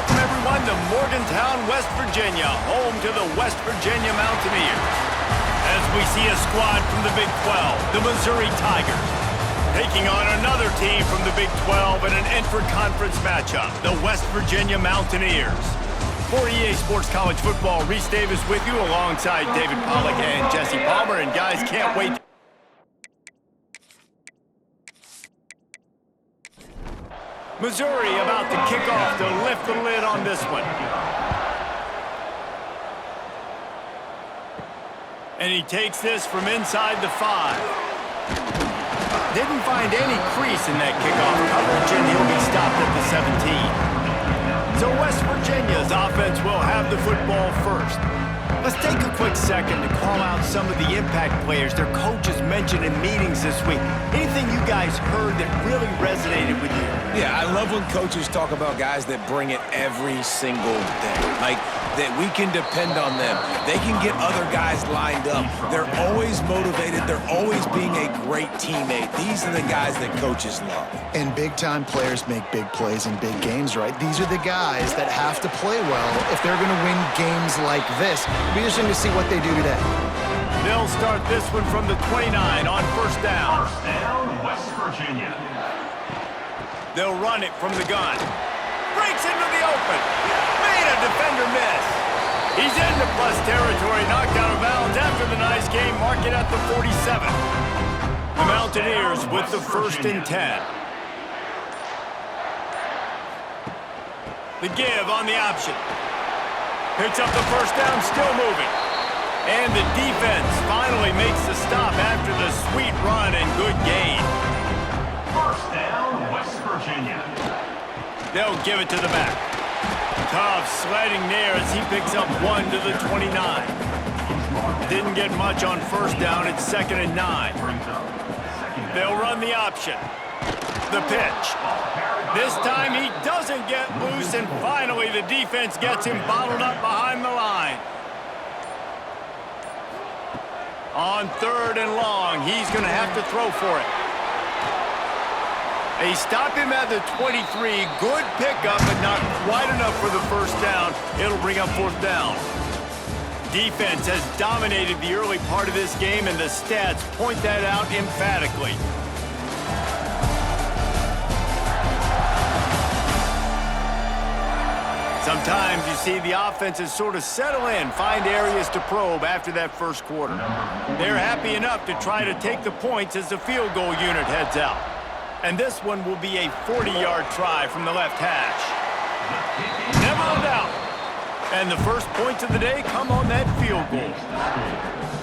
Welcome, everyone, to Morgantown, West Virginia, home to the West Virginia Mountaineers. As we see a squad from the Big 12, the Missouri Tigers, taking on another team from the Big 12 in an intra-conference matchup, the West Virginia Mountaineers. For EA Sports College Football, Reese Davis with you alongside David Pollack and Jesse Palmer. And guys, can't wait. Missouri about to kick off to lift the lid on this one. And he takes this from inside the 5. Didn't find any crease in that kickoff coverage, and he'll be stopped at the 17. So West Virginia's offense will have the football first. Let's take a quick second to call out some of the impact players their coaches mentioned in meetings this week. Anything you guys heard that really resonated with you? Yeah, I love when coaches talk about guys that bring it every single day. Like, that we can depend on them. They can get other guys lined up. They're always motivated. They're always being a great teammate. These are the guys that coaches love. And big-time players make big plays in big games, right? These are the guys that have to play well if they're going to win games like this. It'll be interesting to see what they do today. They'll start this one from the 29 on first down. First down, West Virginia. They'll run it from the gun. Breaks into the open. Made a defender miss. He's into plus territory, knocked out of bounds after the nice game. Mark it at the 47. The Mountaineers with the 1st and 10. The give on the option. Picks up the first down, still moving. And the defense finally makes the stop after the sweet run and good gain. First down, West Virginia. They'll give it to the back. Tough sledding there as he picks up 1 to the 29. Didn't get much on first down. It's 2nd and 9. They'll run the option. The pitch. This time he doesn't get loose, and finally the defense gets him bottled up behind the line. On 3rd and long, he's going to have to throw for it. They stop him at the 23. Good pickup, but not quite enough for the first down. It'll bring up 4th down. Defense has dominated the early part of this game, and the stats point that out emphatically. Sometimes you see the offenses sort of settle in, find areas to probe after that first quarter. They're happy enough to try to take the points as the field goal unit heads out. And this one will be a 40-yard try from the left hash. Never a doubt. And the first points of the day come on that field goal.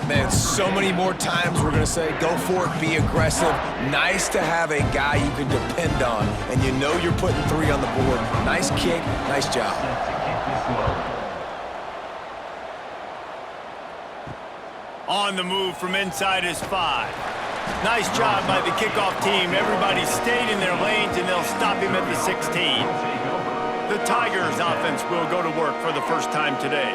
Man, so many more times we're going to say, go for it, be aggressive. Nice to have a guy you can depend on, and you know you're putting 3 on the board. Nice kick, nice job. On the move from inside his 5. Nice job by the kickoff team. Everybody stayed in their lanes, and they'll stop him at the 16. The Tigers offense will go to work for the first time today.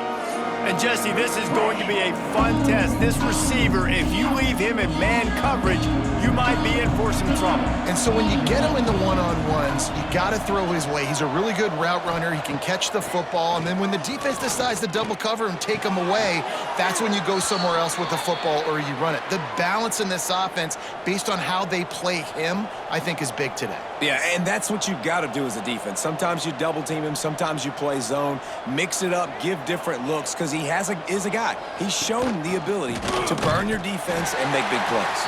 And Jesse, this is going to be a fun test. This receiver, if you leave him in man coverage, you might be in for some trouble. And so when you get him in the one-on-ones, you got to throw his way. He's a really good route runner. He can catch the football. And then when the defense decides to double cover and take him away, that's when you go somewhere else with the football or you run it. The balance in this offense, based on how they play him, I think is big today. Yeah, and that's what you've got to do as a defense. Sometimes you double team him, sometimes you play zone, mix it up, give different looks, because he is a guy. He's shown the ability to burn your defense and make big plays.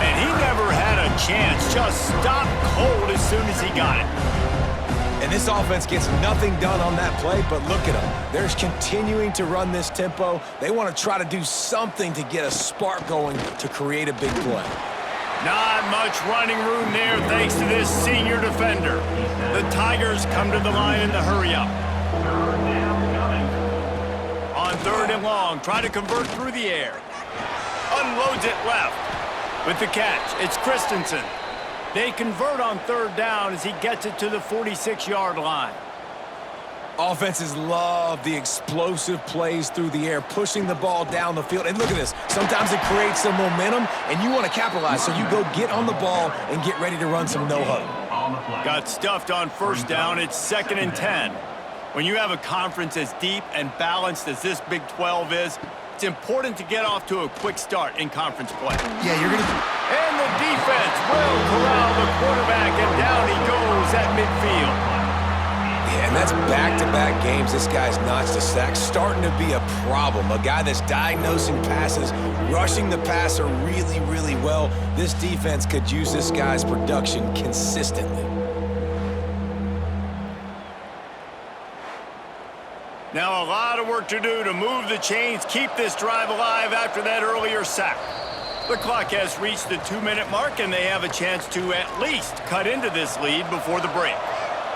And he never had a chance, just stopped cold as soon as he got it. And this offense gets nothing done on that play, but look at them. They're continuing to run this tempo. They want to try to do something to get a spark going to create a big play. Not much running room there thanks to this senior defender. The Tigers come to the line in the hurry-up. On 3rd and long, try to convert through the air. Unloads it left. With the catch, it's Christensen. They convert on 3rd down as he gets it to the 46-yard line. Offenses love the explosive plays through the air, pushing the ball down the field. And look at this. Sometimes it creates some momentum, and you want to capitalize. So you go get on the ball and get ready to run some no-huddle. Got stuffed on 1st down. It's 2nd and 10. When you have a conference as deep and balanced as this Big 12 is, it's important to get off to a quick start in conference play. Yeah, you're going to... And the defense will corral the quarterback, and down he goes at midfield. Yeah, and that's back-to-back games. This guy's notched a sack, starting to be a problem. A guy that's diagnosing passes, rushing the passer really, really well. This defense could use this guy's production consistently. Now a lot of work to do to move the chains, keep this drive alive after that earlier sack. The clock has reached the 2-minute mark, and they have a chance to at least cut into this lead before the break.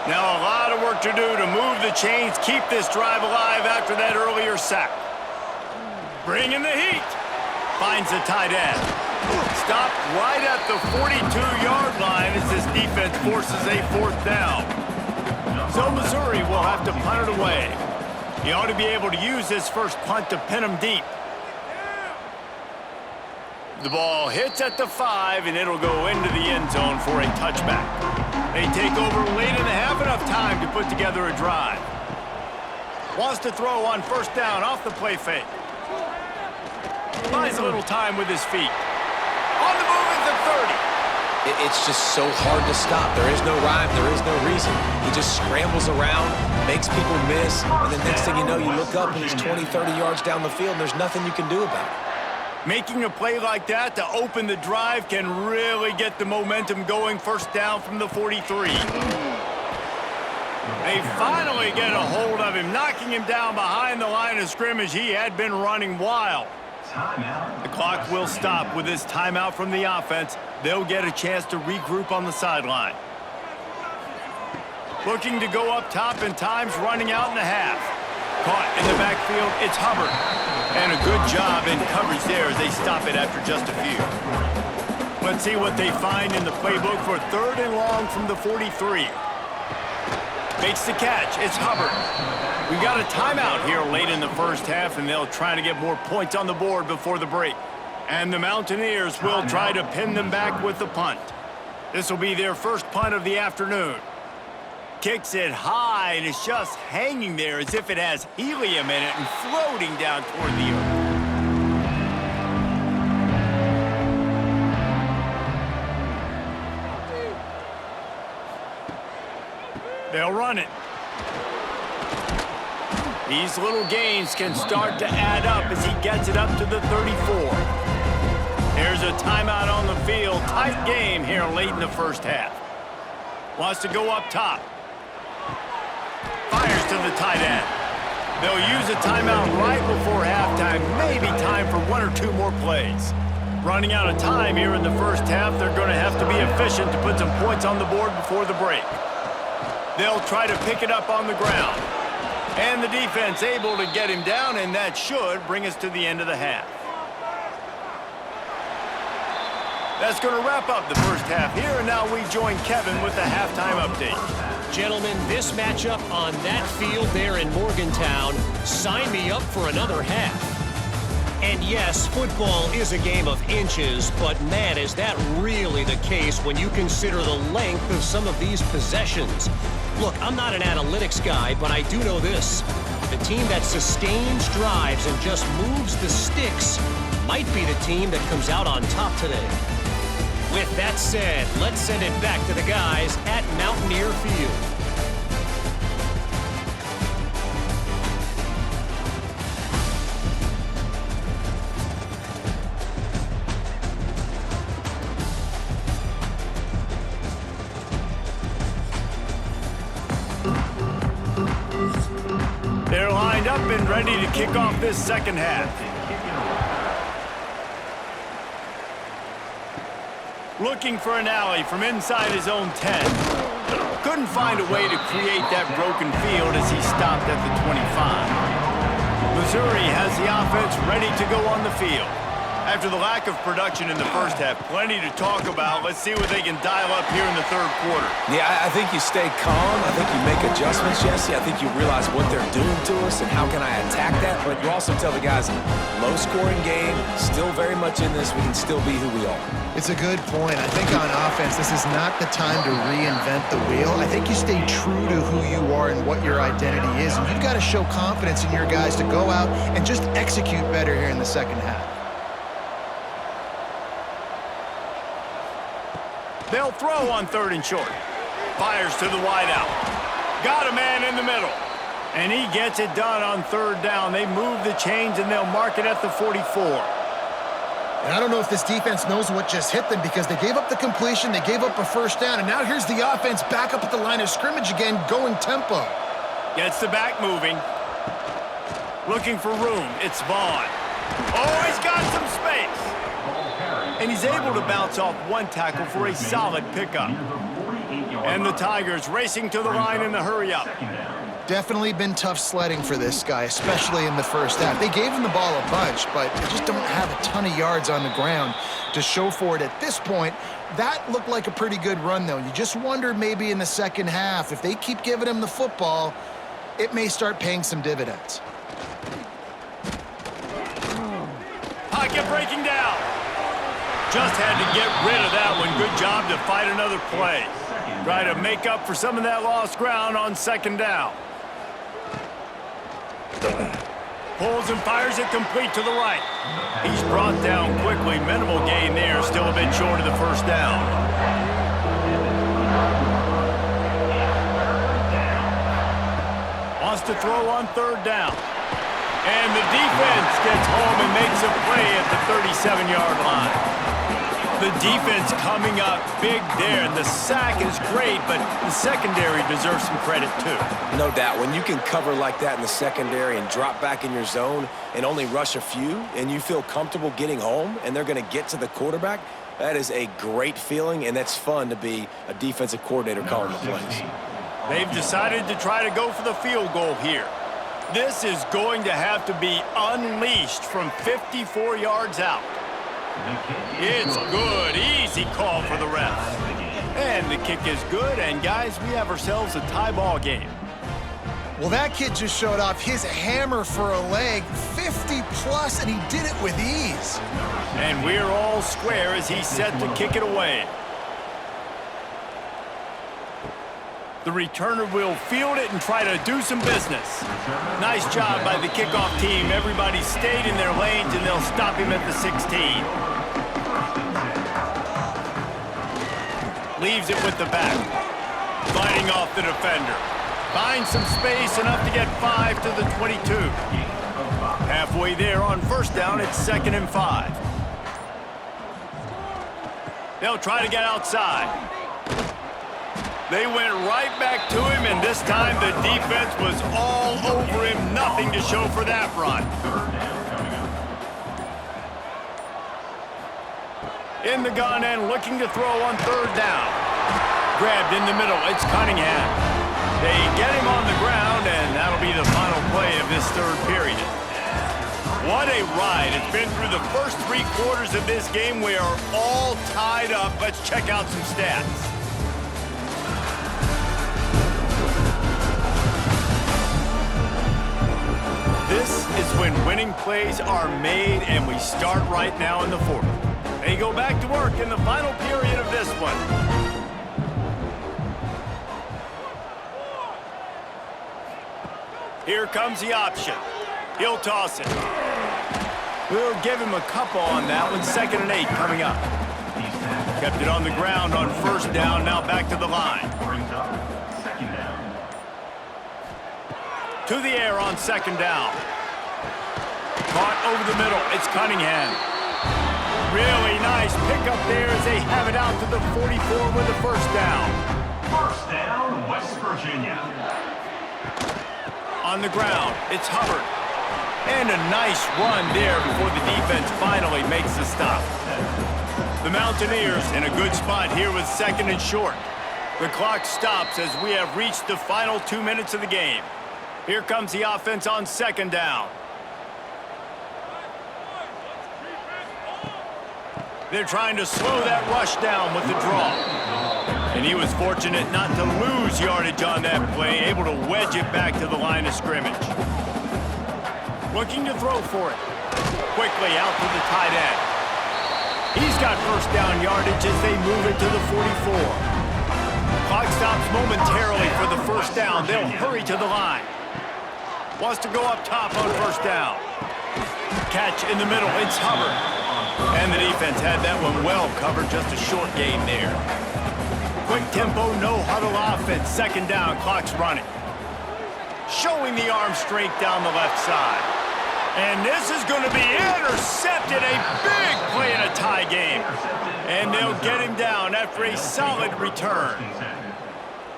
Now a lot of work to do to move the chains, keep this drive alive after that earlier sack. Bringing the heat. Finds the tight end. Stopped right at the 42-yard line as this defense forces a 4th down. So Missouri will have to punt it away. He ought to be able to use this first punt to pin him deep. The ball hits at the 5, and it'll go into the end zone for a touchback. They take over late in the half, enough time to put together a drive. Wants to throw on 1st down off the play fake. Buys a little time with his feet. On the move at the 30. It's just so hard to stop. There is no rhyme. There is no reason. He just scrambles around, makes people miss, and the next thing you know, you look up and he's 20, 30 yards down the field, and there's nothing you can do about it. Making a play like that to open the drive can really get the momentum going. 1st down from the 43. They finally get a hold of him, knocking him down behind the line of scrimmage. He had been running wild. The clock will stop with this timeout from the offense. They'll get a chance to regroup on the sideline. Looking to go up top, and time's running out in the half. Caught in the backfield, it's Hubbard. And a good job in coverage there as they stop it after just a few. Let's see what they find in the playbook for 3rd and long from the 43. Makes the catch, it's Hubbard. We got a timeout here late in the first half, and they'll try to get more points on the board before the break. And the Mountaineers will try to pin them back with the punt. This will be their first punt of the afternoon. Kicks it high, and it's just hanging there as if it has helium in it and floating down toward the earth. They'll run it. These little gains can start to add up as he gets it up to the 34. There's a timeout on the field. Tight game here late in the first half. Wants to go up top. Fires to the tight end. They'll use a timeout right before halftime. Maybe time for 1 or 2 more plays. Running out of time here in the first half. They're going to have to be efficient to put some points on the board before the break. They'll try to pick it up on the ground. And the defense able to get him down, and that should bring us to the end of the half. That's going to wrap up the first half here, and now we join Kevin with the halftime update. Gentlemen, this matchup on that field there in Morgantown, sign me up for another half. And yes, football is a game of inches, but man, is that really the case when you consider the length of some of these possessions. Look, I'm not an analytics guy, but I do know this. The team that sustains drives and just moves the sticks might be the team that comes out on top today. With that said, let's send it back to the guys at Mountaineer Field. They're lined up and ready to kick off this second half. Looking for an alley from inside his own 10. Couldn't find a way to create that broken field as he stopped at the 25. Missouri has the offense ready to go on the field. After the lack of production in the first half, plenty to talk about. Let's see what they can dial up here in the third quarter. Yeah, I think you stay calm. I think you make adjustments, Jesse. I think you realize what they're doing to us and how can I attack that. But you also tell the guys, low-scoring game, still very much in this. We can still be who we are. It's a good point. I think on offense, this is not the time to reinvent the wheel. I think you stay true to who you are and what your identity is. And you've got to show confidence in your guys to go out and just execute better here in the second half. They'll throw on 3rd and short. Fires to the wideout. Got a man in the middle. And he gets it done on 3rd down. They move the chains, and they'll mark it at the 44. And I don't know if this defense knows what just hit them because they gave up the completion, they gave up a 1st down, and now here's the offense back up at the line of scrimmage again, going tempo. Gets the back moving. Looking for room. It's Vaughn. Oh, he's got some space. And he's able to bounce off one tackle for a solid pickup. And the Tigers racing to the line in the hurry-up. Definitely been tough sledding for this guy, especially in the first half. They gave him the ball a bunch, but they just don't have a ton of yards on the ground to show for it at this point. That looked like a pretty good run, though. You just wonder maybe in the second half, if they keep giving him the football, it may start paying some dividends. Pocket breaking down. Just had to get rid of that one. Good job to fight another play. Try to make up for some of that lost ground on 2nd down. Pulls and fires it complete to the right. He's brought down quickly. Minimal gain there. Still a bit short of the 1st down. Wants to throw on 3rd down. And the defense gets home and makes a play at the 37-yard line. The defense coming up big there, and the sack is great, but the secondary deserves some credit too. No doubt. When you can cover like that in the secondary and drop back in your zone and only rush a few, and you feel comfortable getting home, and they're going to get to the quarterback, that is a great feeling, and that's fun to be a defensive coordinator calling the plays. They've decided to try to go for the field goal here. This is going to have to be unleashed from 54 yards out. It's good. Easy call for the ref. And the kick is good, and guys, we have ourselves a tie ball game. Well, that kid just showed off his hammer for a leg, 50-plus, and he did it with ease. And we're all square as he's set to kick it away. The returner will field it and try to do some business. Nice job by the kickoff team. Everybody stayed in their lanes, and they'll stop him at the 16. Leaves it with the back. Fighting off the defender. Finds some space, enough to get 5 to the 22. Halfway there on 1st down, it's 2nd and 5. They'll try to get outside. They went right back to him, and this time the defense was all over him. Nothing to show for that run. In the gun and looking to throw on 3rd down. Grabbed in the middle. It's Cunningham. They get him on the ground, and that'll be the final play of this 3rd period. What a ride. It's been through the first 3 quarters of this game. We are all tied up. Let's check out some stats. This is when winning plays are made, and we start right now in the 4th. They go back to work in the final period of this one. Here comes the option. He'll toss it. We'll give him a couple on that one. 2nd and 8 coming up. Kept it on the ground on 1st down. Now back to the line. To the air on 2nd down. Caught over the middle. It's Cunningham. Really nice pickup there as they have it out to the 44 with the 1st down. 1st down, West Virginia. On the ground, it's Hubbard. And a nice run there before the defense finally makes the stop. The Mountaineers in a good spot here with 2nd and short. The clock stops as we have reached the final 2 minutes of the game. Here comes the offense on 2nd down. They're trying to slow that rush down with the draw. And he was fortunate not to lose yardage on that play, able to wedge it back to the line of scrimmage. Looking to throw for it. Quickly out to the tight end. He's got first down yardage as they move it to the 44. Clock stops momentarily for the first down. They'll hurry to the line. Wants to go up top on first down. Catch in the middle. It's Hubbard. And the defense had that one well covered. Just a short game there. Quick tempo, no huddle offense. Second down, clock's running. Showing the arm strength down the left side. And this is going to be intercepted. A big play in a tie game. And they'll get him down after a solid return.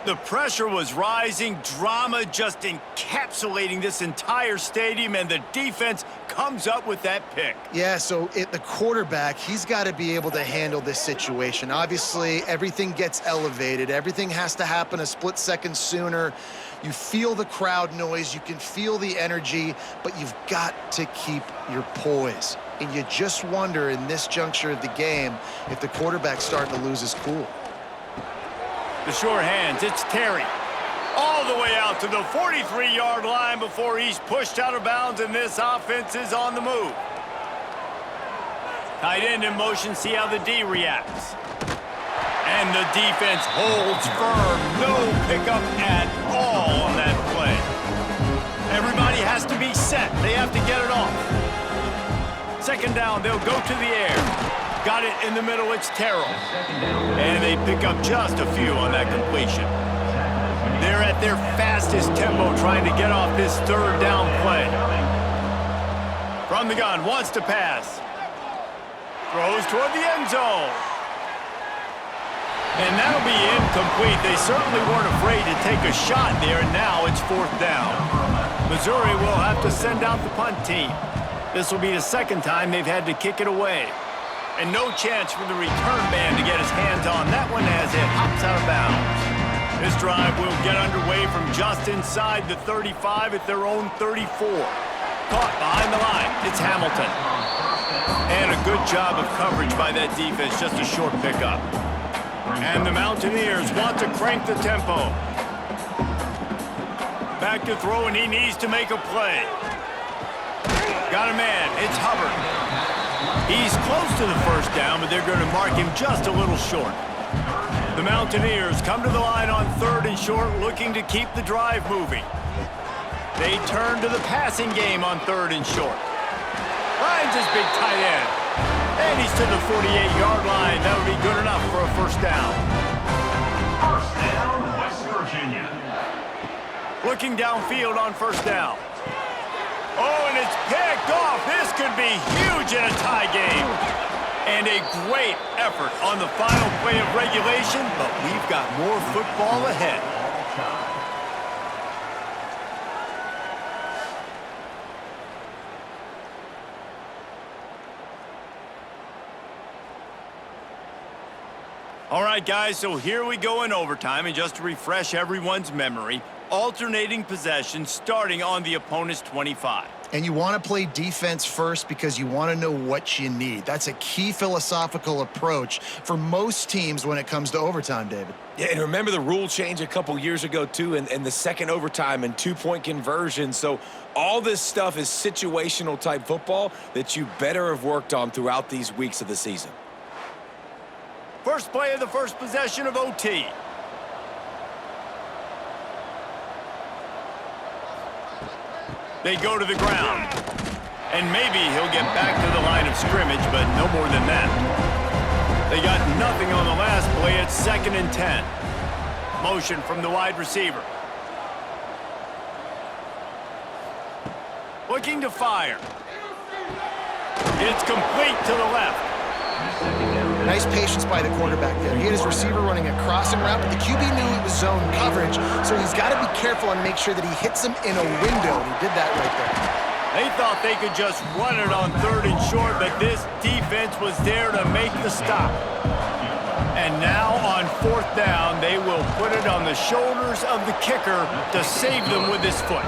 The pressure was rising, drama just encapsulating this entire stadium, and the defense comes up with that pick. Yeah, so the quarterback, he's got to be able to handle this situation. Obviously, everything gets elevated. Everything has to happen a split second sooner. You feel the crowd noise. You can feel the energy, but you've got to keep your poise. And you just wonder in this juncture of the game if the quarterback's starting to lose his cool. The short hands, it's Terry. All the way out to the 43-yard line before he's pushed out of bounds, and this offense is on the move. Tight end in motion, see how the D reacts. And the defense holds firm. No pickup at all on that play. Everybody has to be set. They have to get it off. Second down, they'll go to the air. Got it in the middle, it's Terrell. And they pick up just a few on that completion. They're at their fastest tempo trying to get off this third down play. From the gun, wants to pass. Throws toward the end zone. And that'll be incomplete. They certainly weren't afraid to take a shot there, and now it's fourth down. Missouri will have to send out the punt team. This will be the second time they've had to kick it away. And no chance for the return man to get his hands on that one as it hops out of bounds. This drive will get underway from just inside the 35 at their own 34. Caught behind the line, it's Hamilton. And a good job of coverage by that defense, just a short pickup. And the Mountaineers want to crank the tempo. Back to throw, and he needs to make a play. Got a man, it's Hubbard. He's close to the first down, but they're going to mark him just a little short. The Mountaineers come to the line on third and short, looking to keep the drive moving. They turn to the passing game on third and short. Finds his big tight end. And he's to the 48-yard line. That would be good enough for a first down. First down, West Virginia. Looking downfield on first down. Oh, and it's picked off. This could be huge in a tie game. And a great effort on the final play of regulation, but we've got more football ahead. All right, guys, so here we go in overtime, and just to refresh everyone's memory, alternating possession starting on the opponent's 25. And you want to play defense first because you want to know what you need. That's a key philosophical approach for most teams when it comes to overtime, David. Yeah, and remember the rule change a couple years ago, too, and the second overtime and two-point conversion. So all this stuff is situational type football that you better have worked on throughout these weeks of the season. First play of the first possession of OT. They go to the ground. And maybe he'll get back to the line of scrimmage, but no more than that. They got nothing on the last play. It's 2nd and 10. Motion from the wide receiver. Looking to fire. It's complete to the left. Nice patience by the quarterback there. He had his receiver running a crossing route, but the QB knew it was zone coverage, so he's got to be careful and make sure that he hits him in a window. He did that right there. They thought they could just run it on third and short, but this defense was there to make the stop. And now on fourth down, they will put it on the shoulders of the kicker to save them with his foot.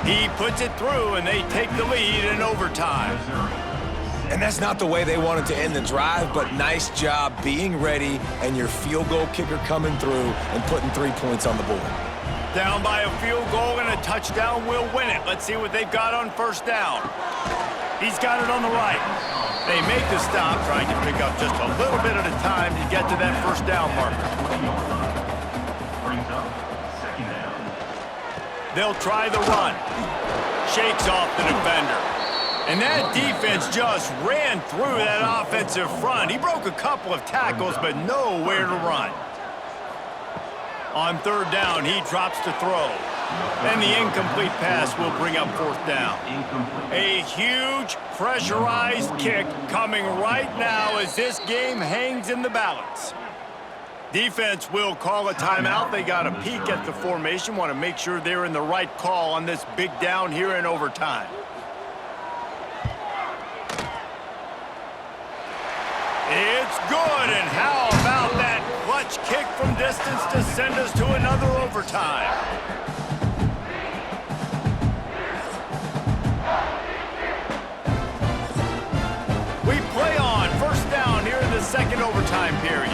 He puts it through, and they take the lead in overtime. And that's not the way they wanted to end the drive, but nice job being ready and your field goal kicker coming through and putting 3 points on the board. Down by a field goal and a touchdown will win it. Let's see what they've got on first down. He's got it on the right. They make the stop, trying to pick up just a little bit at a time to get to that first down marker. Brings up second down. They'll try the run. Shakes off the defender. And that defense just ran through that offensive front. He broke a couple of tackles, but nowhere to run. On third down, he drops to throw. And the incomplete pass will bring up fourth down. A huge pressurized kick coming right now as this game hangs in the balance. Defense will call a timeout. They got a peek at the formation, want to make sure they're in the right call on this big down here in overtime. It's good, and how about that clutch kick from distance to send us to another overtime? We play on first down here in the second overtime period.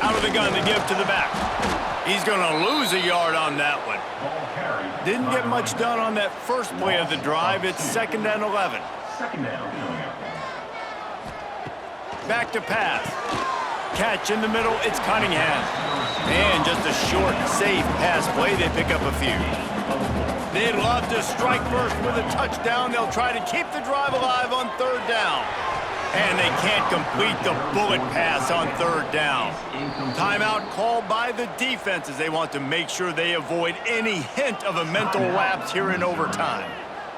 Out of the gun to give to the back. He's going to lose a yard on that one. Didn't get much done on that first play of the drive. It's 2nd and 11. Second down. Back to pass. Catch in the middle, it's Cunningham. And just a short, safe pass play, they pick up a few. They'd love to strike first with a touchdown. They'll try to keep the drive alive on third down. And they can't complete the bullet pass on third down. Timeout called by the defense as they want to make sure they avoid any hint of a mental lapse here in overtime.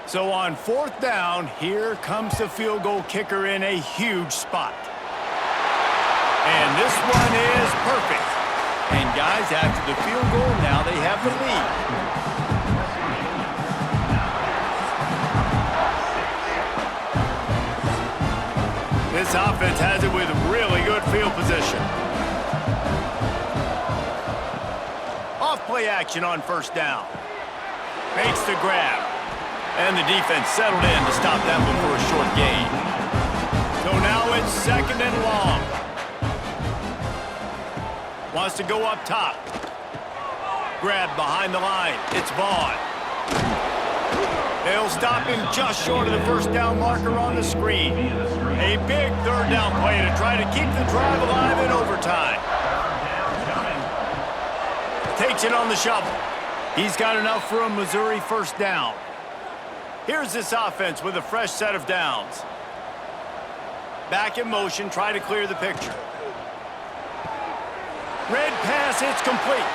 So on fourth down, here comes the field goal kicker in a huge spot. And this one is perfect. And guys, after the field goal, now they have the lead. This offense has it with really good field position. Off play action on first down. Makes the grab. And the defense settled in to stop that one for a short gain. So now it's 2nd and long. Wants to go up top. Grab behind the line. It's Vaughn. They'll stop him just short of the first down marker on the screen. A big third down play to try to keep the drive alive in overtime. Takes it on the shovel. He's got enough for a Missouri first down. Here's this offense with a fresh set of downs. Back in motion, try to clear the picture. Red pass, it's complete.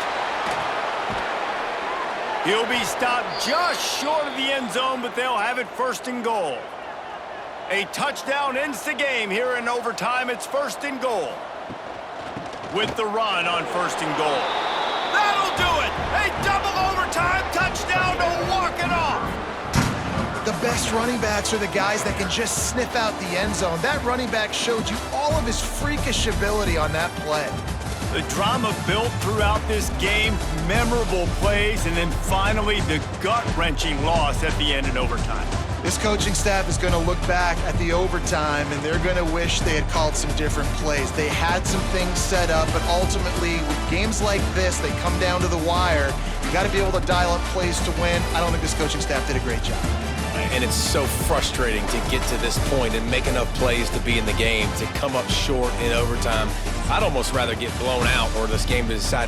He'll be stopped just short of the end zone, but they'll have it 1st and goal. A touchdown ends the game here in overtime. It's 1st and goal. With the run on 1st and goal. That'll do it! A double overtime touchdown to walk it off! The best running backs are the guys that can just sniff out the end zone. That running back showed you all of his freakish ability on that play. The drama built throughout this game, memorable plays, and then finally the gut-wrenching loss at the end in overtime. This coaching staff is going to look back at the overtime, and they're going to wish they had called some different plays. They had some things set up, but ultimately, with games like this, they come down to the wire. You got to be able to dial up plays to win. I don't think this coaching staff did a great job. And it's so frustrating to get to this point and make enough plays to be in the game, to come up short in overtime. I'd almost rather get blown out or this game to decide